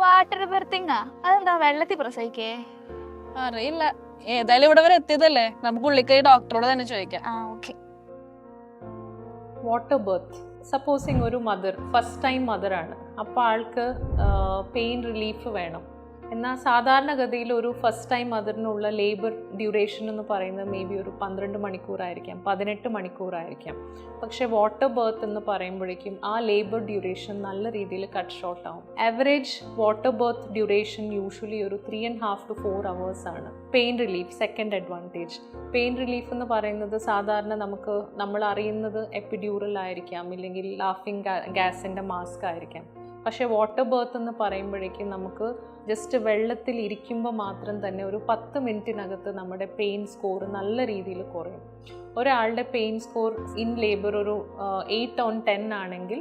Water ബെർത്തിങ്ങാ? അതെന്താ വെള്ളത്തിൽ പ്രസവിക്കേ? അറിയില്ല, ഏതായാലും ഇവിടെ വരെ എത്തിയതല്ലേ, നമുക്ക് ഉള്ളിക്കൈ ഡോക്ടറോട് തന്നെ ചോദിക്കാം. ഓക്കെ. വാട്ടർ ബർത്ത് സപ്പോസിങ് ഒരു മദർ ഫസ്റ്റ് ടൈം മദറാണ്, അപ്പോൾ ആൾക്ക് പെയിൻ റിലീഫ് വേണം. എന്നാൽ സാധാരണഗതിയിൽ ഒരു ഫസ്റ്റ് ടൈം മദറിനുള്ള ലേബർ ഡ്യൂറേഷൻ എന്ന് പറയുന്നത് മേ ബി ഒരു 12 മണിക്കൂറായിരിക്കാം, 18 മണിക്കൂറായിരിക്കാം. പക്ഷേ വാട്ടർ ബർത്ത് എന്ന് പറയുമ്പോഴേക്കും ആ ലേബർ ഡ്യൂറേഷൻ നല്ല രീതിയിൽ കട്ട് ഷോർട്ട് ആവും. Average water birth duration usually ഒരു 3.5 to 4 hours ആണ്. Pain relief second advantage. Pain relief എന്ന് പറയുന്നത് സാധാരണ നമ്മൾ അറിയുന്നത് എപ്പിഡ്യൂറൽ ആയിരിക്കാം, ഇല്ലെങ്കിൽ ലാഫിംഗ് ഗ്യാസിൻ്റെ മാസ്ക് ആയിരിക്കാം. പക്ഷേ വാട്ടർ ബർത്ത് എന്ന് പറയുമ്പോഴേക്കും നമുക്ക് ജസ്റ്റ് വെള്ളത്തിൽ ഇരിക്കുമ്പോൾ മാത്രം തന്നെ ഒരു 10 മിനിറ്റിനകത്ത് നമ്മുടെ പെയിൻ സ്കോർ നല്ല രീതിയിൽ കുറയും. ഒരാളുടെ പെയിൻ സ്കോർ ഇൻ ലേബർ ഒരു 8 on 10 ആണെങ്കിൽ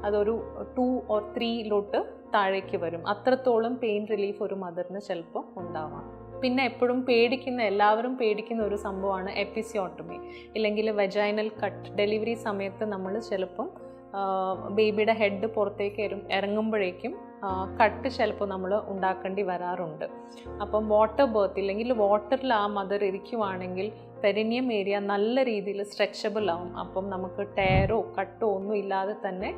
അതൊരു 2 or 3 താഴേക്ക് വരും. അത്രത്തോളം പെയിൻ റിലീഫ് ഒരു മദറിന് ചിലപ്പോൾ ഉണ്ടാവാം. പിന്നെ എപ്പോഴും എല്ലാവരും പേടിക്കുന്ന ഒരു സംഭവമാണ് എപ്പിസിയോട്ടമി, ഇല്ലെങ്കിൽ വെജൈനൽ കട്ട്. ഡെലിവറി സമയത്ത് നമ്മൾ ചിലപ്പം ബേബിയുടെ ഹെഡ് പുറത്തേക്ക് ഇറങ്ങുമ്പോഴേക്കും കട്ട് ചിലപ്പോൾ നമ്മൾ ഉണ്ടാക്കേണ്ടി വരാറുണ്ട്. അപ്പം വാട്ടർ ബർത്ത് ഇല്ലെങ്കിൽ വാട്ടറിൽ ആ മദർ ഇരിക്കുവാണെങ്കിൽ പെരിനിയം ഏരിയ നല്ല രീതിയിൽ സ്ട്രെച്ചബിൾ ആവും. അപ്പം നമുക്ക് ടയറോ കട്ടോ ഒന്നും ഇല്ലാതെ തന്നെ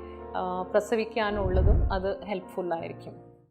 പ്രസവിക്കാനുള്ളതും അത് ഹെൽപ്ഫുള്ളായിരിക്കും.